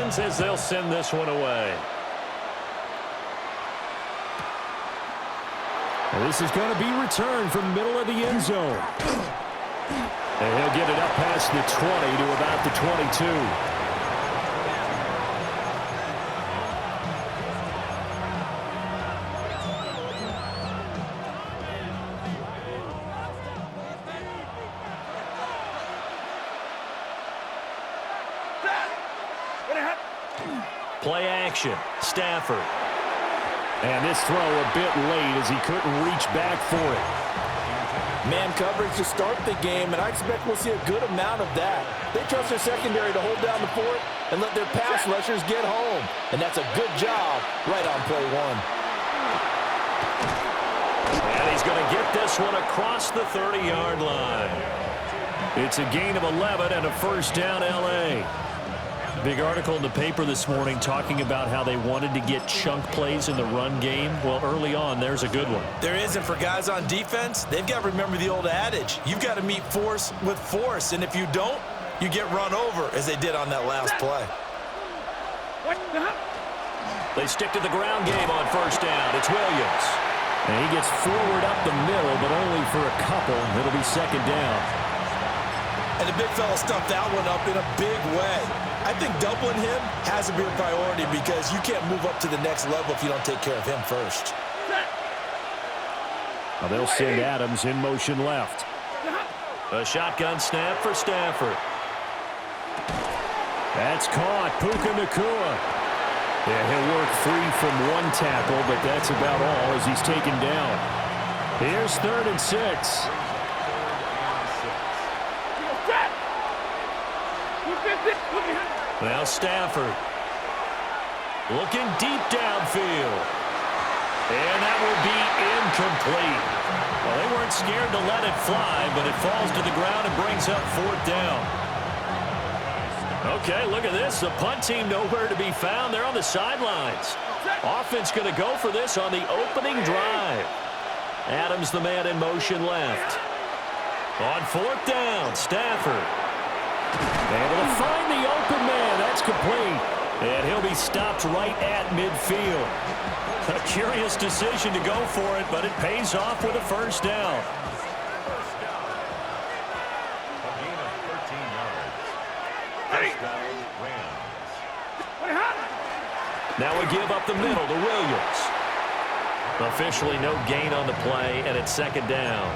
downs as they'll send this one away. And this is going to be returned from the middle of the end zone. And he'll get it up past the 20 to about the 22. Play action. Stafford. And this throw a bit late as he couldn't reach back for it. Man coverage to start the game, and I expect we'll see a good amount of that. They trust their secondary to hold down the fort and let their pass rushers get home. And that's a good job right on play one. And he's going to get this one across the 30-yard line. It's a gain of 11 and a first down, L.A. Big article in the paper this morning talking about how they wanted to get chunk plays in the run game. Well, early on, there's a good one. There isn't for guys on defense. They've got to remember the old adage. You've got to meet force with force, and if you don't, you get run over, as they did on that last play. They stick to the ground game on first down. It's Williams. And he gets forward up the middle, but only for a couple. It'll be second down. And the big fella stuffed that one up in a big way. I think doubling him has to be a priority because you can't move up to the next level if you don't take care of him first. Now they'll send Adams in motion left. A shotgun snap for Stafford. That's caught. Puka Nacua. Yeah, he'll work free from one tackle, but that's about all as he's taken down. Here's 3rd and 6. Now Stafford looking deep downfield. And that will be incomplete. Well, they weren't scared to let it fly, but it falls to the ground and brings up 4th down. Okay, look at this. The punt team nowhere to be found. They're on the sidelines. Offense going to go for this on the opening drive. Adams the man in motion left. On 4th down, Stafford. Able to find the open man. That's complete. And he'll be stopped right at midfield. A curious decision to go for it, but it pays off with a first down. Now we give up the middle to Williams. Officially no gain on the play, and it's second down.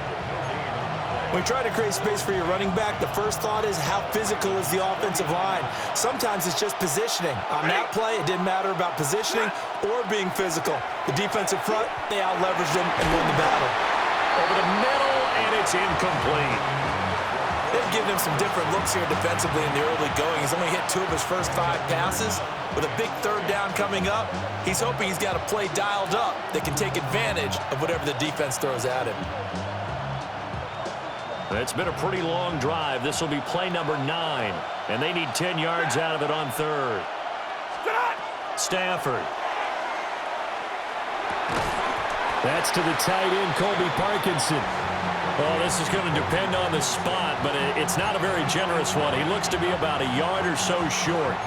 When you try to create space for your running back, the first thought is how physical is the offensive line. Sometimes it's just positioning. On that play, it didn't matter about positioning or being physical. The defensive front, they out-leveraged them and won the battle. Over the middle, and it's incomplete. They've given him some different looks here defensively in the early going. He's only hit 2 of his first 5 passes. With a big 3rd down coming up, he's hoping he's got a play dialed up that can take advantage of whatever the defense throws at him. It's been a pretty long drive. This will be play number 9, and they need 10 yards out of it on 3rd. Stafford. That's to the tight end, Colby Parkinson. Well, this is going to depend on the spot, but it's not a very generous one. He looks to be about a yard or so short.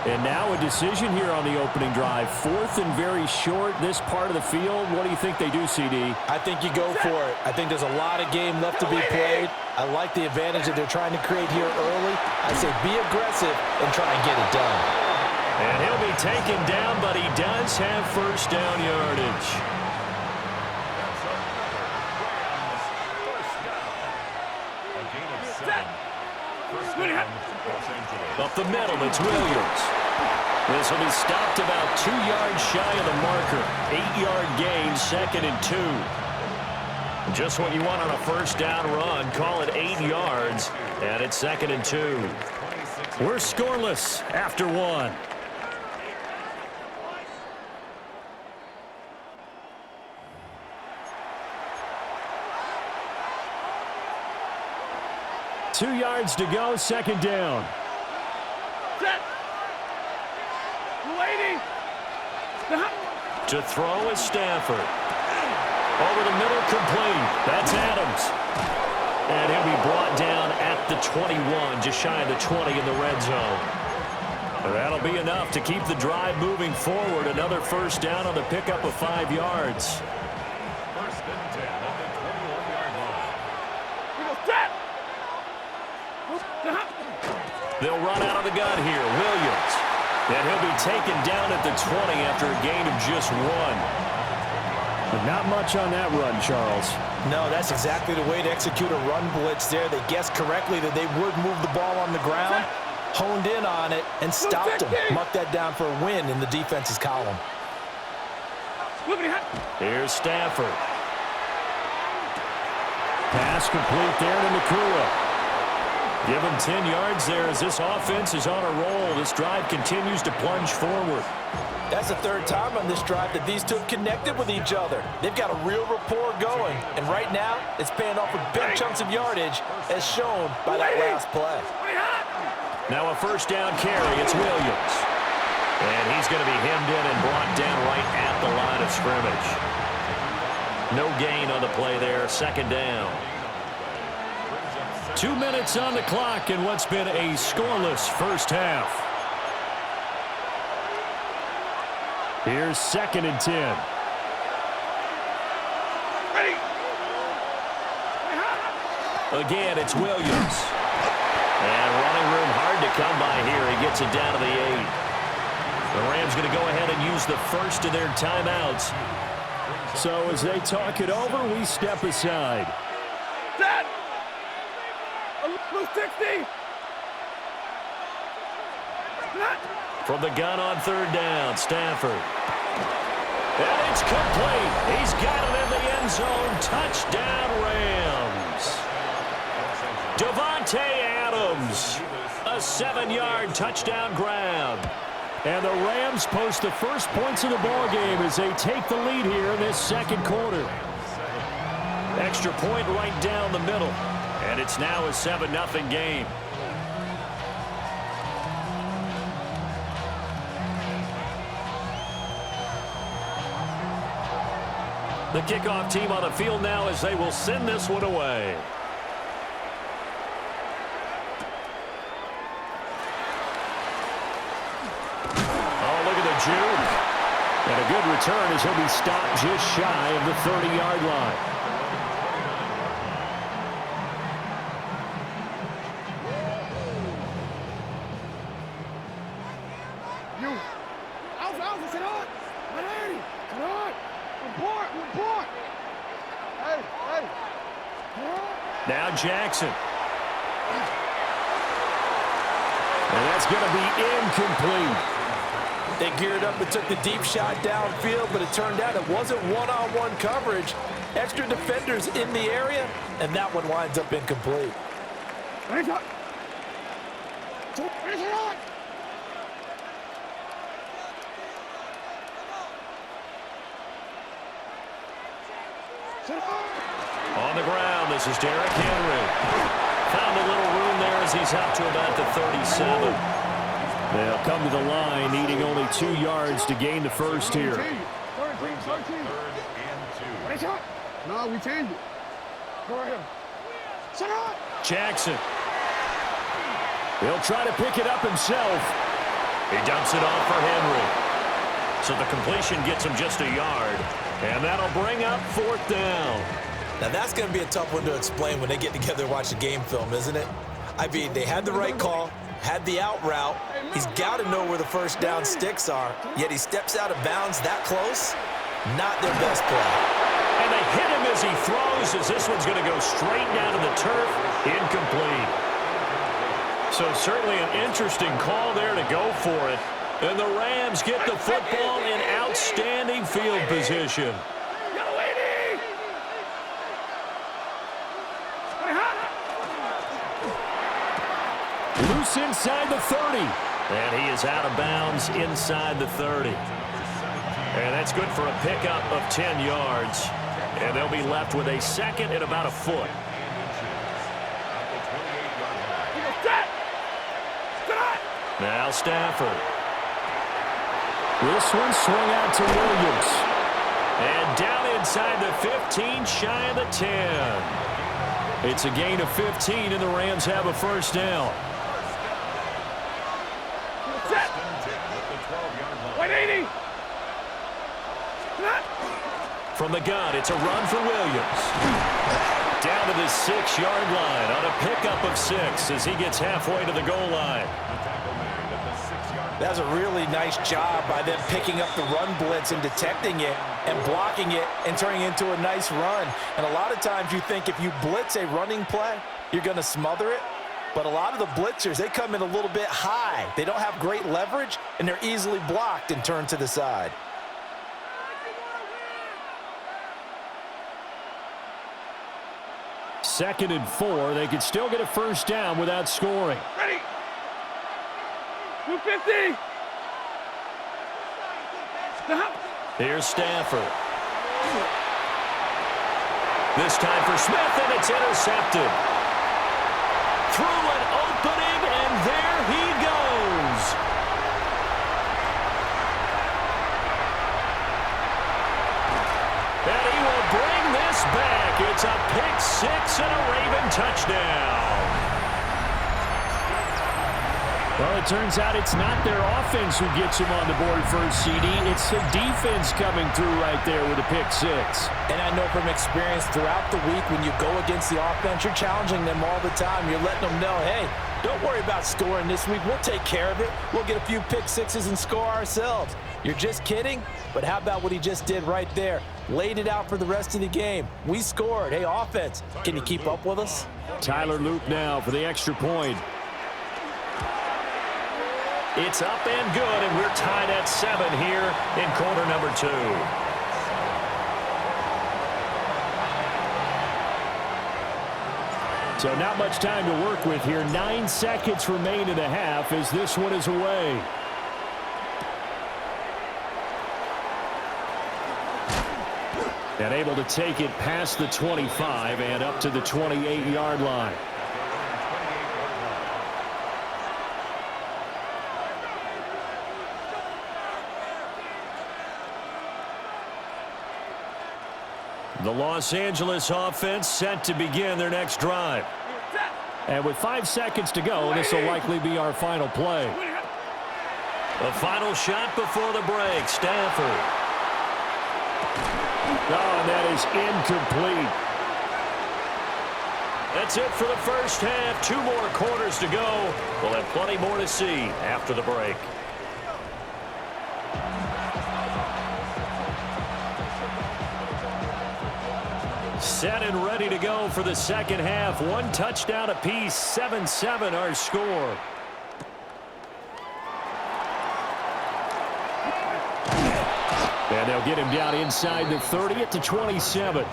And now a decision here on the opening drive. 4th and very short, this part of the field. What do you think they do, CD? I think you go for it. I think there's a lot of game left to be played. I like the advantage that they're trying to create here early. I say be aggressive and try and get it done. And he'll be taken down, but he does have first down yardage. Up the middle, it's Williams. This will be stopped about 2 yards shy of the marker. 8-yard gain, 2nd and 2. Just what you want on a first down run. Call it 8 yards, and it's 2nd and 2. We're scoreless after 1. Two yards to go, second down. To throw is Stafford. Over the middle, complete. That's Adams. And he'll be brought down at the 21, just shy of the 20 in the red zone. That'll be enough to keep the drive moving forward. Another first down on the pickup of 5 yards. First and 10 at the 21-yard line. They'll run out of the gun here. Williams. And he'll be taken down at the 20 after a gain of just 1. But not much on that run, Charles. No, that's exactly the way to execute a run blitz there. They guessed correctly that they would move the ball on the ground, honed in on it, and stopped them. Mucked that down for a win in the defense's column. Here's Stafford. Pass complete there to Nakua. Give him 10 yards there as this offense is on a roll. This drive continues to plunge forward. That's the third time on this drive that these two have connected with each other. They've got a real rapport going, and right now it's paying off with big chunks of yardage as shown by that last play. Now a first down carry. It's Williams. And he's going to be hemmed in and brought down right at the line of scrimmage. No gain on the play there. Second down. 2 minutes on the clock in what's been a scoreless first half. Here's 2nd and 10. Again, it's Williams. And running room hard to come by here. He gets it down to the 8. The Rams going to go ahead and use the first of their timeouts. So as they talk it over, we step aside. Set! Blue 60! From the gun on third down, Stafford. And it's complete. He's got it in the end zone. Touchdown, Rams. Davante Adams. A 7-yard touchdown grab. And the Rams post the first points of the ball game as they take the lead here in this second quarter. Extra point right down the middle. And it's now a 7-0 game. The kickoff team on the field now as they will send this one away. Oh, look at the juke. And a good return as he'll be stopped just shy of the 30-yard line. Now Jackson. And that's going to be incomplete. They geared up and took the deep shot downfield, but it turned out it wasn't one-on-one coverage. Extra defenders in the area, and that one winds up incomplete. On the ground, this is Derrick Henry. Found a little room there as he's out to about the 37. They'll come to the line, needing only 2 yards to gain the first here. 13. No, we changed it. Go right here. Shut up! Jackson. He'll try to pick it up himself. He dumps it off for Henry. So the completion gets him just a yard. And that'll bring up 4th down. Now that's going to be a tough one to explain when they get together and watch the game film, isn't it? I mean, they had the right call, had the out route. He's got to know where the first down sticks are, yet he steps out of bounds that close. Not their best play. And they hit him as he throws, as this one's going to go straight down to the turf. Incomplete. So certainly an interesting call there to go for it. And the Rams get the football in outstanding field position. Loose inside the 30. And he is out of bounds inside the 30. And that's good for a pickup of 10 yards. And they'll be left with a second and about a foot. Now Stafford. This one swung out to Williams. And down inside the 15, shy of the 10. It's a gain of 15, and the Rams have a first down. 180. From the gun, it's a run for Williams. Down to the 6-yard line on a pickup of 6 as he gets halfway to the goal line. That's a really nice job by them picking up the run blitz and detecting it and blocking it and turning it into a nice run. And a lot of times you think if you blitz a running play, you're going to smother it. But a lot of the blitzers, they come in a little bit high. They don't have great leverage, and they're easily blocked and turned to the side. Second and 4. They could still get a first down without scoring. Ready. 250. Stop. Here's Stafford. This time for Smith, and it's intercepted. Through an opening, and there he goes. And he will bring this back. It's a pick 6 and a Raven touchdown. Well, it turns out it's not their offense who gets him on the board first, CD. It's the defense coming through right there with a pick 6. And I know from experience throughout the week when you go against the offense, you're challenging them all the time. You're letting them know, hey, don't worry about scoring this week. We'll take care of it. We'll get a few pick 6s and score ourselves. You're just kidding? But how about what he just did right there? Laid it out for the rest of the game. We scored. Hey, offense, can you keep up with us? Tyler Loop now for the extra point. It's up and good, and we're tied at 7 here in quarter number 2. So not much time to work with here. 9 seconds remain in the half as this one is away. And able to take it past the 25 and up to the 28-yard line. The Los Angeles offense set to begin their next drive. And with 5 seconds to go, this will likely be our final play. The final shot before the break, Stafford. Oh, and that is incomplete. That's it for the first half. 2 more quarters to go. We'll have plenty more to see after the break. Set and ready to go for the second half. 1 touchdown apiece, 7-7 our score. And they'll get him down inside the 30 at the 27.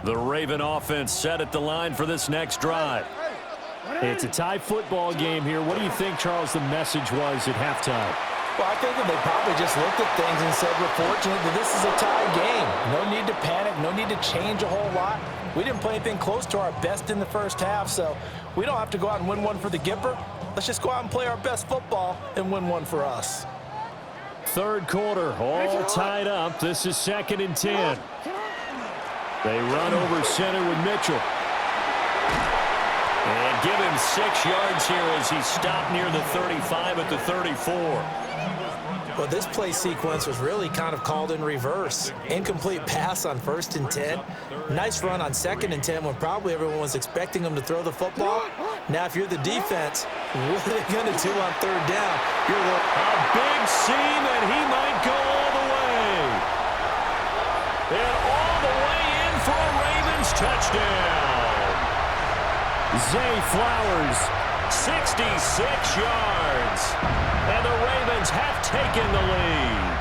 The Raven offense set at the line for this next drive. It's a tie football game here. What do you think, Charles, the message was at halftime? Well, I think that they probably just looked at things and said, we're fortunate that this is a tie game. No need to panic. No need to change a whole lot. We didn't play anything close to our best in the first half, so we don't have to go out and win one for the Gipper. Let's just go out and play our best football and win one for us. Third quarter, all tied up. This is 2nd and 10. They run over center with Mitchell. And give him 6 yards here as he stopped near the 35 at the 34. Well, this play sequence was really kind of called in reverse. Incomplete pass on 1st and 10. Nice run on 2nd and 10 when probably everyone was expecting him to throw the football. Now, if you're the defense, what are they going to do on 3rd down? You're a big seam, and he might go all the way. And all the way in for a Ravens touchdown. Zay Flowers, 66 yards. And the Ravens have taken the lead.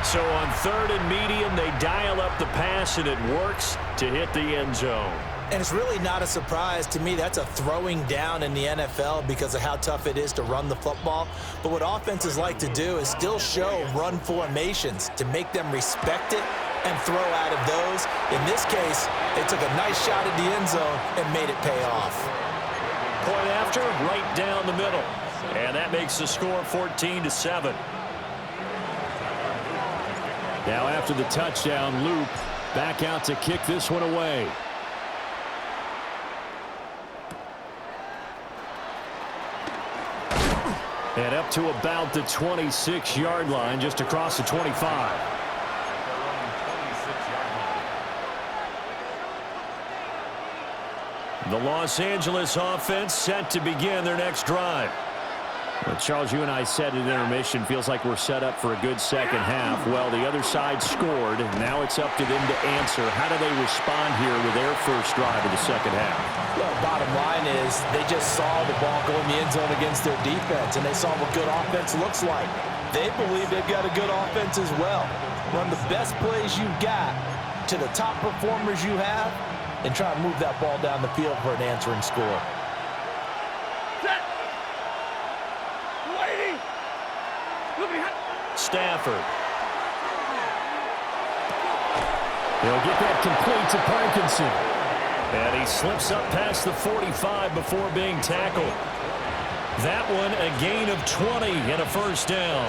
So on 3rd and medium, they dial up the pass, and it works to hit the end zone. And it's really not a surprise to me. That's a throwing down in the NFL because of how tough it is to run the football. But what offenses like to do is still show run formations to make them respect it and throw out of those. In this case, they took a nice shot at the end zone and made it pay off. Point after, right down the middle. And that makes the score 14-7. Now after the touchdown, Loop back out to kick this one away. And up to about the 26-yard line, just across the 25. The Los Angeles offense set to begin their next drive. Well, Charles, you and I said at intermission, feels like we're set up for a good second half. Well, the other side scored. Now it's up to them to answer. How do they respond here with their first drive of the second half? Well, bottom line is they just saw the ball go in the end zone against their defense, and they saw what good offense looks like. They believe they've got a good offense as well. Run the best plays you've got to the top performers you have, and try to move that ball down the field for an answering score. Stafford. They'll get that complete to Parkinson. And he slips up past the 45 before being tackled. That one a gain of 20 and a first down.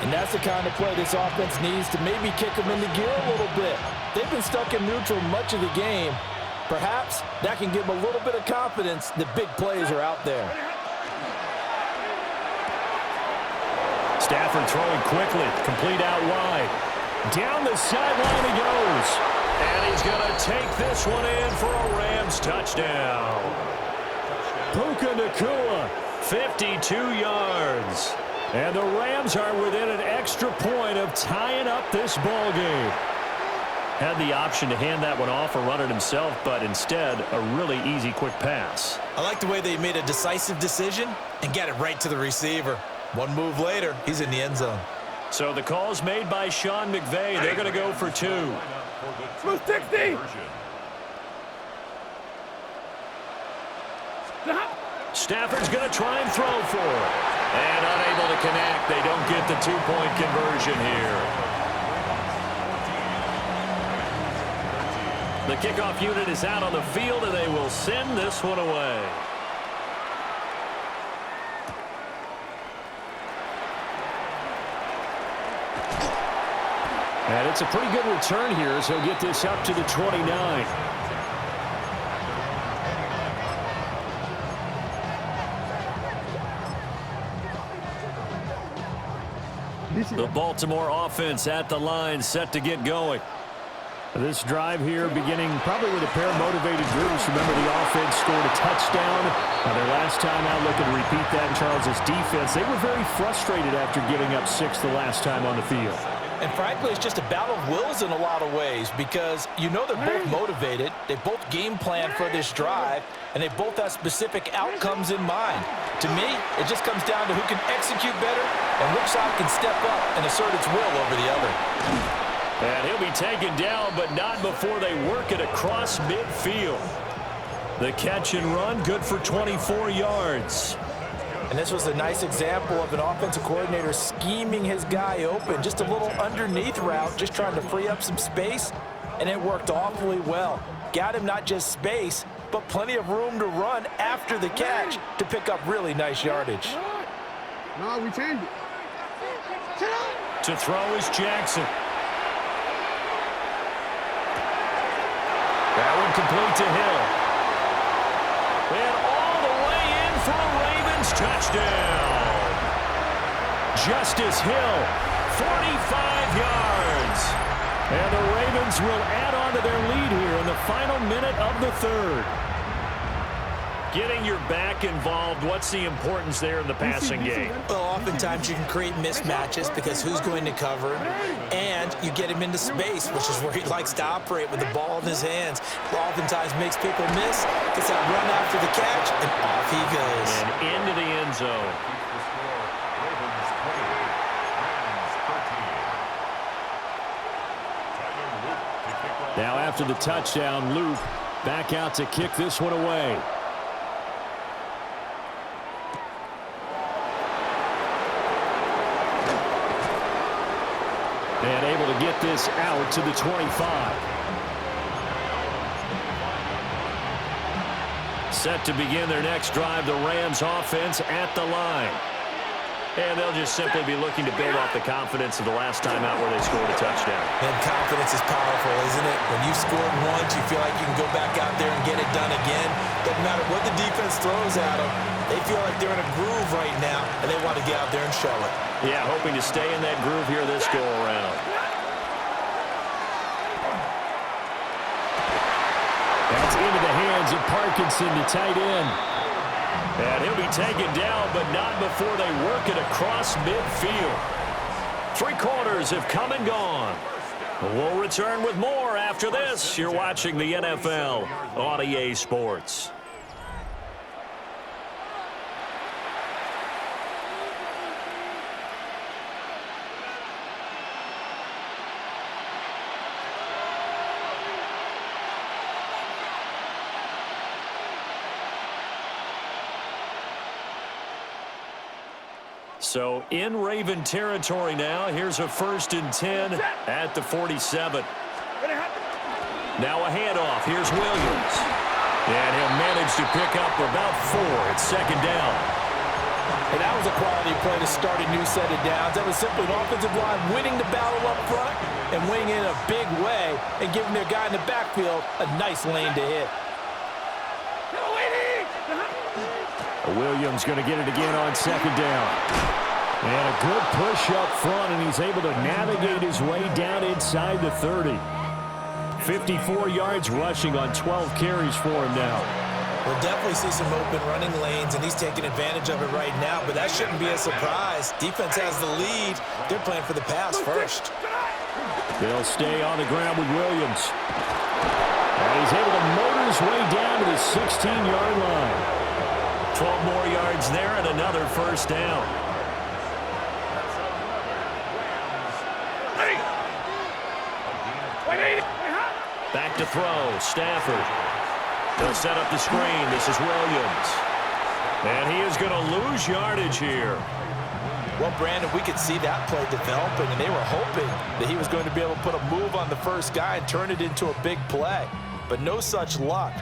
And that's the kind of play this offense needs to maybe kick them into gear a little bit. They've been stuck in neutral much of the game. Perhaps that can give them a little bit of confidence that big plays are out there. Stafford throwing quickly, complete out wide. Down the sideline he goes. And he's going to take this one in for a Rams touchdown. Puka Nacua, 52 yards. and the Rams are within an extra point of tying up this ball game. Had the option to hand that one off or run it himself, but instead a really easy quick pass. I like the way they made a decisive decision and get it right to the receiver. One move later, he's in the end zone. So the call's made by Sean McVay. They're going to go for two. Smooth 60. Stafford's going to try and throw for it. And unable to connect. They don't get the two-point conversion here. The kickoff unit is out on the field, and they will send this one away. And it's a pretty good return here as he'll get this up to the 29. The Baltimore offense at the line, set to get going. This drive here beginning probably with a pair of motivated groups. Remember, the offense scored a touchdown. Their last time out, looking to repeat that in Charles's defense. They were very frustrated after giving up 6 the last time on the field. And frankly, it's just a battle of wills in a lot of ways because you know they're both motivated. They both game plan for this drive, and they both have specific outcomes in mind. To me, it just comes down to who can execute better and which side can step up and assert its will over the other. And he'll be taken down, but not before they work it across midfield. The catch and run, good for 24 yards. And this was a nice example of an offensive coordinator scheming his guy open. Just a little underneath route, just trying to free up some space, and it worked awfully well. Got him not just space, but plenty of room to run after the catch to pick up really nice yardage. No, we changed it. To throw is Jackson. That one complete to Hill. And all the way in for a Ravens touchdown. Justice Hill, 45 yards. And the Ravens will add on to their lead here in the final minute of the third. Getting your back involved, what's the importance there in the passing game? Well, oftentimes you can create mismatches because who's going to cover, and you get him into space, which is where he likes to operate with the ball in his hands. Oftentimes makes people miss, gets that run after the catch, and off he goes. And into the end zone. Now after the touchdown, Luke back out to kick this one away. And able to get this out to the 25. Set to begin their next drive, the Rams offense at the line. And they'll just simply be looking to build off the confidence of the last time out where they scored a touchdown. And confidence is powerful, isn't it? When you've scored once, you feel like you can go back out there and get it done again. Doesn't matter what the defense throws at them. They feel like they're in a groove right now, and they want to get out there and show it. Yeah, hoping to stay in that groove here this go-around. That's into the hands of Parkinson, the tight end. And he'll be taken down, but not before they work it across midfield. 3 quarters have come and gone. We'll return with more after this. You're watching the NFL on EA Sports. So in Raven territory now. Here's a 1st and 10 at the 47. Now a handoff. Here's Williams. And he'll manage to pick up about 4 at 2nd down. And that was a quality play to start a new set of downs. That was simply an offensive line winning the battle up front and winning in a big way and giving their guy in the backfield a nice lane to hit. Williams going to get it again on 2nd down. And a good push up front, and he's able to navigate his way down inside the 30. 54 yards rushing on 12 carries for him now. We'll definitely see some open running lanes, and he's taking advantage of it right now, but that shouldn't be a surprise. Defense has the lead. They're playing for the pass first. They'll stay on the ground with Williams. And he's able to motor his way down to the 16-yard line. 12 more yards there and another 1st down. Back to throw. Stafford. They'll set up the screen. This is Williams. And he is going to lose yardage here. Well, Brandon, we could see that play developing, and they were hoping that he was going to be able to put a move on the first guy and turn it into a big play. But no such luck.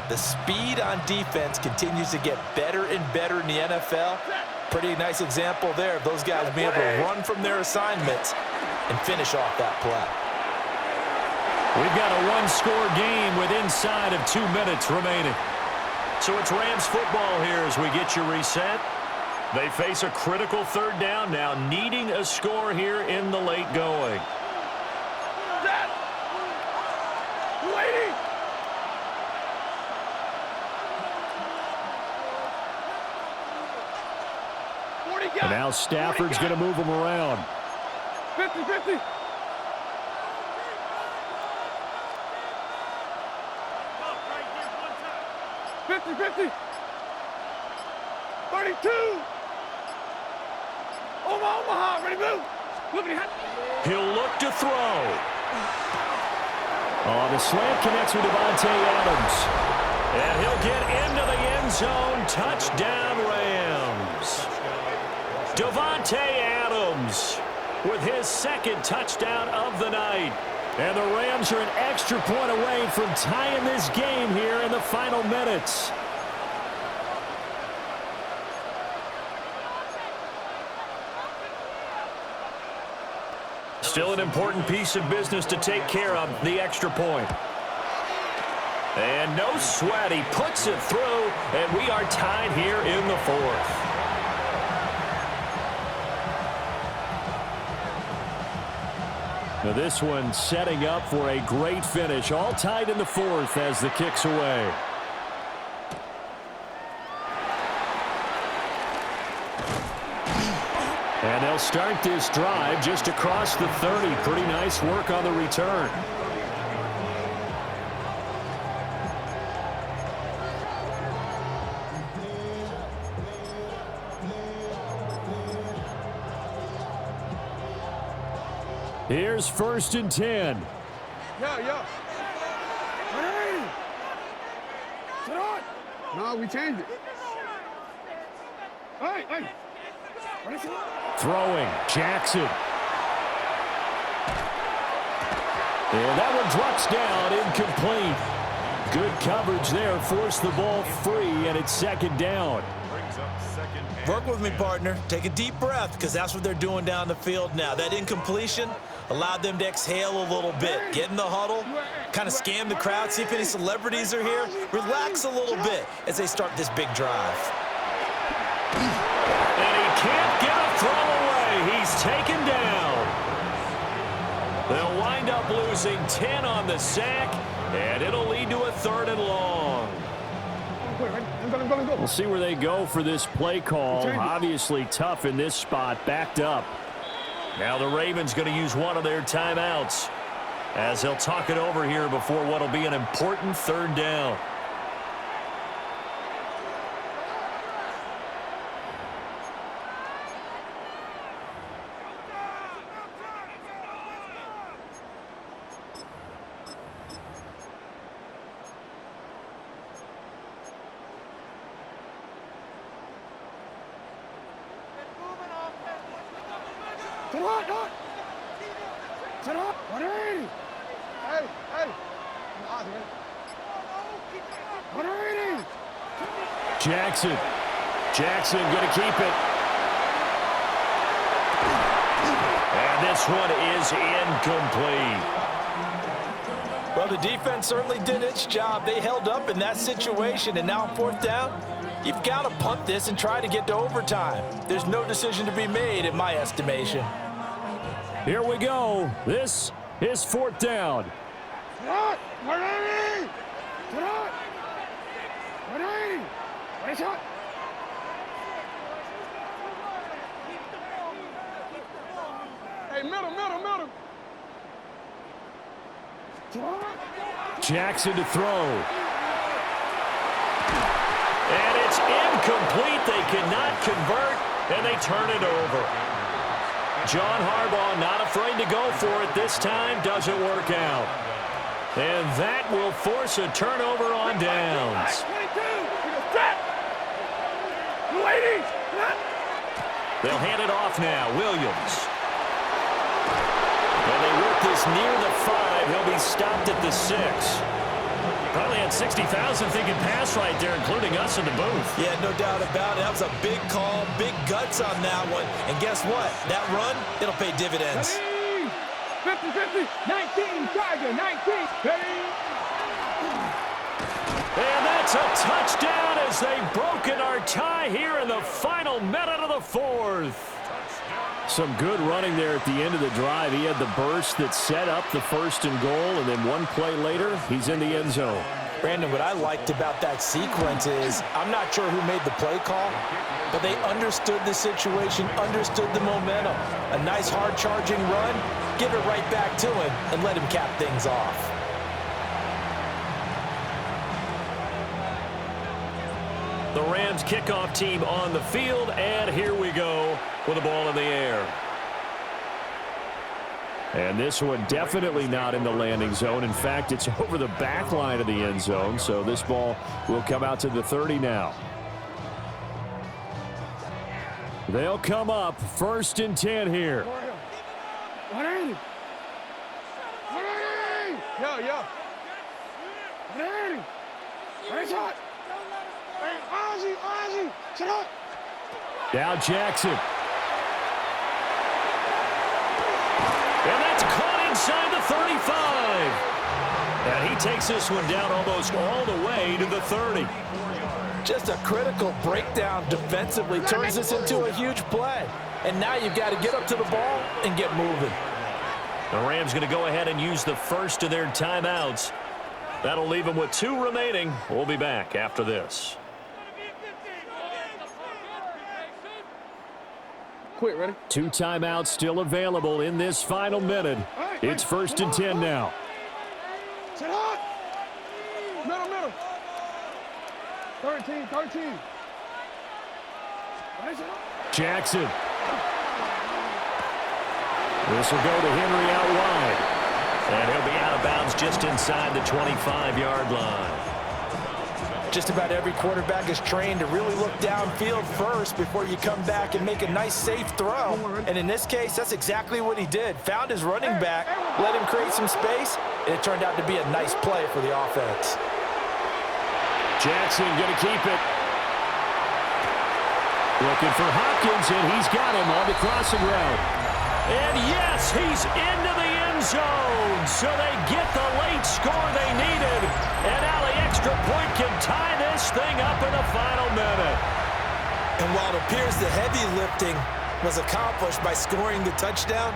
The speed on defense continues to get better and better in the NFL. Pretty nice example there of those guys being able to run from their assignments and finish off that play. We've got a 1-score game with inside of 2 minutes remaining. So it's Rams football here as we get you reset. They face a critical 3rd down now, needing a score here in the late going. And now Stafford's going to move him around. 50-50. $50-50. 32. Omaha, ready to move. He'll look to throw. Oh, the slant connects with Davante Adams. And he'll get into the end zone. Touchdown, Rams. Davante Adams with his 2nd touchdown of the night. And the Rams are an extra point away from tying this game here in the final minutes. Still an important piece of business to take care of, the extra point. And no sweat, he puts it through, and we are tied here in the 4th. Now this one setting up for a great finish, all tied in the 4th as the kick's away. And they'll start this drive just across the 30. Pretty nice work on the return. Here's 1st and 10. Yo. Hey. Sit on. No, we changed it. Hey. Throwing, Jackson. And that one drops down, incomplete. Good coverage there. Forced the ball free, and it's second down. Work with me, partner. Take a deep breath, because that's what they're doing down the field now. That incompletion allowed them to exhale a little bit. Get in the huddle, kind of scan the crowd, see if any celebrities are here. Relax a little bit as they start this big drive. And he can't get a throw away. He's taken down. They'll wind up losing 10 on the sack, and it'll lead to a 3rd and long. We'll see where they go for this play call. Obviously tough in this spot, backed up. Now the Ravens going to use one of their timeouts as they'll talk it over here before what will be an important 3rd down. Jackson going to keep it. And this one is incomplete. Well, the defense certainly did its job. They held up in that situation, and now on 4th down, you've got to punt this and try to get to overtime. There's no decision to be made in my estimation. Here we go. This is 4th down. Hey, middle. Jackson to throw. And it's incomplete. They cannot convert, and they turn it over. John Harbaugh not afraid to go for it this time. Doesn't work out. And that will force a turnover on downs. They'll hand it off now. Williams. And they work this near the 5. He'll be stopped at the 6. Probably had 60,000 thinking pass right there, including us in the booth. Yeah, no doubt about it. That was a big call, big guts on that one. And guess what? That run, it'll pay dividends. 50-50, 19, Tiger, 19. And that's a touchdown as they've broken our tie here in the final minute of the 4th. Some good running there at the end of the drive. He had the burst that set up the 1st and goal, and then one play later, he's in the end zone. Brandon, what I liked about that sequence is I'm not sure who made the play call, but they understood the situation, understood the momentum. A nice hard-charging run, give it right back to him, and let him cap things off. The Rams kickoff team on the field, and here we go with the ball in the air. And this one definitely not in the landing zone. In fact, it's over the back line of the end zone, so this ball will come out to the 30 now. They'll come up 1st and 10 here. 180. 180. Yeah. 180. Right shot. Hey, Ozzy. Shut up. Now Jackson. And that's caught inside the 35. And he takes this one down almost all the way to the 30. Just a critical breakdown defensively turns this into a huge play. And now you've got to get up to the ball and get moving. The Rams going to go ahead and use the first of their timeouts. That'll leave them with 2 remaining. We'll be back after this. Quick, ready? 2 timeouts still available in this final minute. It's 1st and 10 now. Sit up. Middle. 13. Jackson. This will go to Henry out wide. And he'll be out of bounds just inside the 25-yard line. Just about every quarterback is trained to really look downfield first before you come back and make a nice, safe throw. And in this case, that's exactly what he did. Found his running back, let him create some space, and it turned out to be a nice play for the offense. Jackson going to keep it. Looking for Hopkins, and he's got him on the crossing route. And yes, he's into the end zone. So they get the late score they needed. And now the extra point can tie this thing up in the final minute. And while it appears the heavy lifting was accomplished by scoring the touchdown,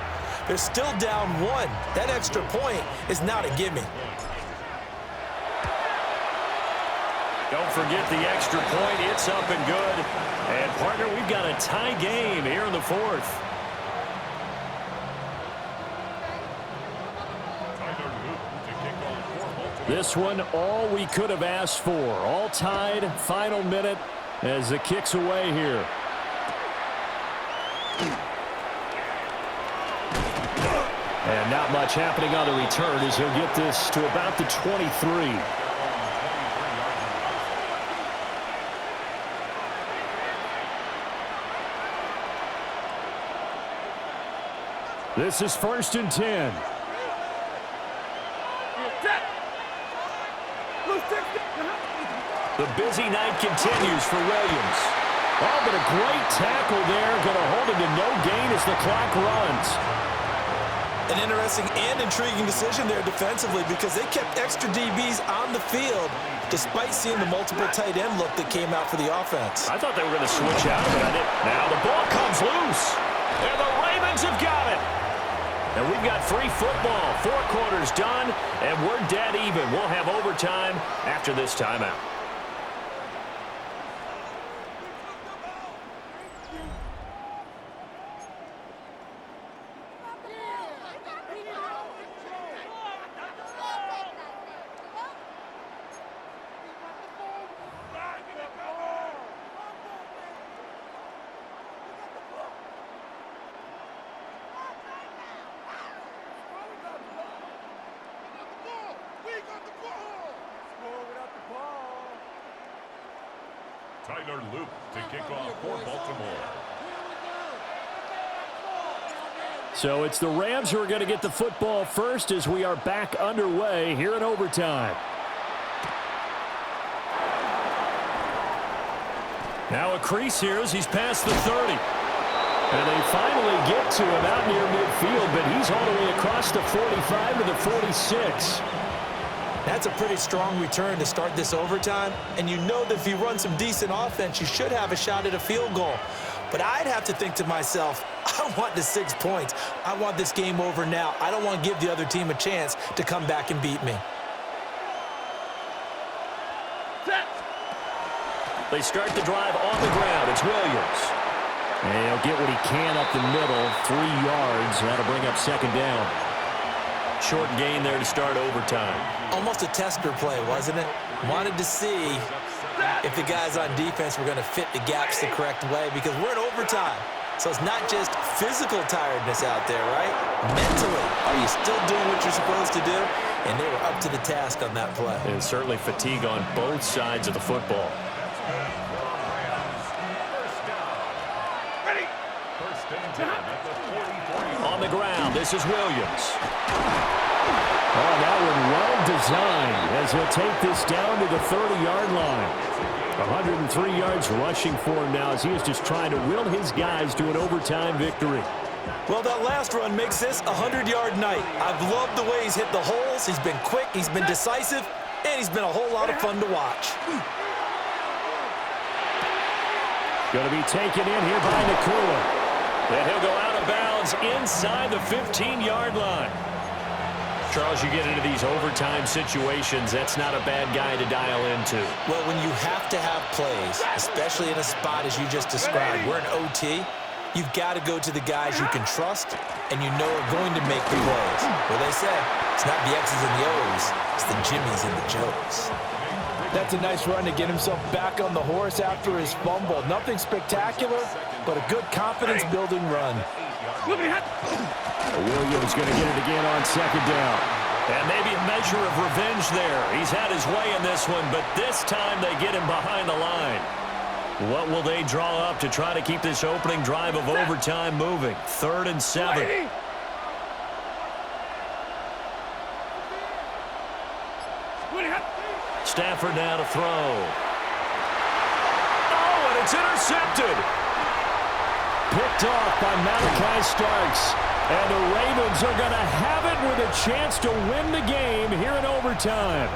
they're still down 1. That extra point is not a gimme. Don't forget the extra point. It's up and good. And, partner, we've got a tie game here in the 4th. This one, all we could have asked for. All tied, final minute as the kick's away here. And not much happening on the return as he'll get this to about the 23. This is 1st and 10. The busy night continues for Williams. Oh, but a great tackle there. Going to hold him to no gain as the clock runs. An interesting and intriguing decision there defensively because they kept extra DBs on the field despite seeing the multiple tight end look that came out for the offense. I thought they were going to switch out of it. Now the ball comes loose. And the Ravens have got it. And we've got free football. 4 quarters done, and we're dead even. We'll have overtime after this timeout. Tyler Loop to kick off for Baltimore. So it's the Rams who are going to get the football first as we are back underway here in overtime. Now a crease here as he's past the 30. And they finally get to him out near midfield, but he's all the way across the 45 to the 46. That's a pretty strong return to start this overtime. And you know that if you run some decent offense, you should have a shot at a field goal. But I'd have to think to myself, I want the 6 points. I want this game over now. I don't want to give the other team a chance to come back and beat me. They start the drive on the ground. It's Williams. And he'll get what he can up the middle, 3 yards. That'll bring up 2nd down. Short gain there to start overtime. Almost a tester play, wasn't it? Wanted to see if the guys on defense were going to fit the gaps the correct way because we're in overtime. So it's not just physical tiredness out there, right? Mentally, are you still doing what you're supposed to do? And they were up to the task on that play. And certainly fatigue on both sides of the football. On the ground, this is Williams. Oh, that one well designed as he'll take this down to the 30-yard line. 103 yards rushing for him now as he is just trying to will his guys to an overtime victory. Well, that last run makes this a 100-yard night. I've loved the way he's hit the holes. He's been quick, he's been decisive, and he's been a whole lot of fun to watch. Going to be taken in here by Nakua. And he'll go out of bounds inside the 15-yard line. Charles, you get into these overtime situations, that's not a bad guy to dial into. Well, when you have to have plays, especially in a spot as you just described, we're in OT, you've got to go to the guys you can trust and you know are going to make the plays. Well, they say it's not the X's and the O's, it's the Jimmies and the Joes. That's a nice run to get himself back on the horse after his fumble. Nothing spectacular, but a good confidence-building run. Williams going to get it again on 2nd down. And maybe a measure of revenge there. He's had his way in this one, but this time they get him behind the line. What will they draw up to try to keep this opening drive of overtime moving? 3rd and 7. Stafford now to throw. Oh, and it's intercepted. Picked off by Malachi Starks. And the Ravens are going to have it with a chance to win the game here in overtime.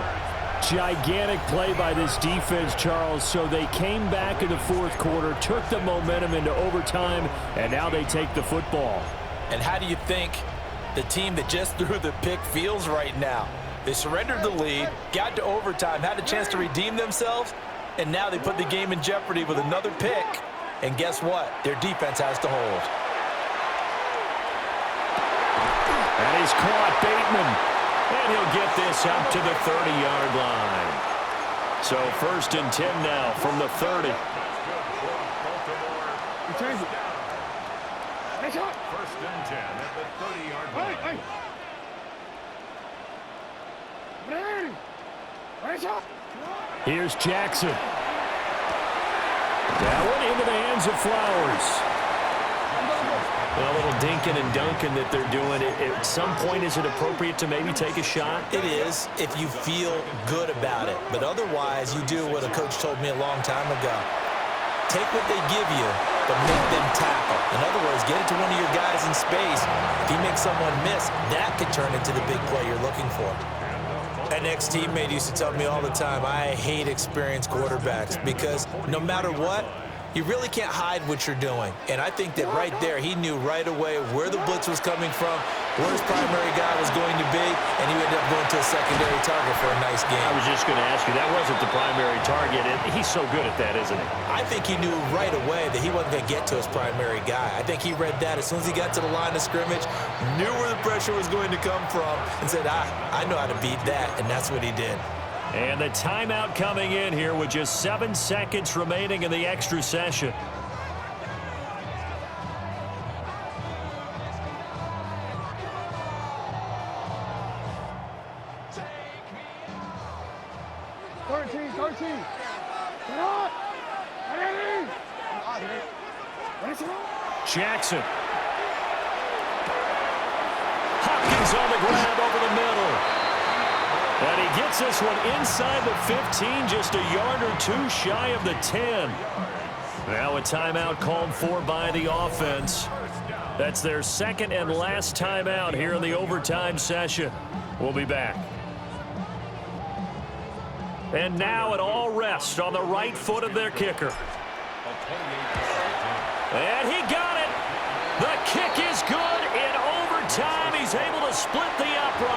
Gigantic play by this defense, Charles. So they came back in the fourth quarter, took the momentum into overtime, and now they take the football. And how do you think the team that just threw the pick feels right now? They surrendered the lead, got to overtime, had a chance to redeem themselves, and now they put the game in jeopardy with another pick. And guess what? Their defense has to hold. And he's caught Bateman. And he'll get this out to the 30-yard line. So 1st and 10 now from the 30. We change it. Nice shot. 1st and 10 at the 30-yard line. Hey. Ready. Nice shot. Here's Jackson. That one into the hands of Flowers. A little dinking and dunking that they're doing. At some point, is it appropriate to maybe take a shot? It is if you feel good about it. But otherwise, you do what a coach told me a long time ago. Take what they give you, but make them tackle. In other words, get it to one of your guys in space. If he makes someone miss, that could turn into the big play you're looking for. An ex-teammate used to tell me all the time, I hate experienced quarterbacks because no matter what, you really can't hide what you're doing. And I think that right there, he knew right away where the blitz was coming from, where his primary guy was going to be, and he ended up going to a secondary target for a nice game. I was just going to ask you, that wasn't the primary target. And he's so good at that, isn't he? I think he knew right away that he wasn't going to get to his primary guy. I think he read that as soon as he got to the line of scrimmage, knew where the pressure was going to come from, and said, I know how to beat that, and that's what he did. And the timeout coming in here with just 7 seconds remaining in the extra session. Jackson. Hopkins on the grab over the middle. And he gets this one inside the 15, just a yard or two shy of the 10. Now a timeout called for by the offense. That's their second and last timeout here in the overtime session. We'll be back. And now it all rests on the right foot of their kicker. And he got it. The kick is good in overtime. He's able to split the upright.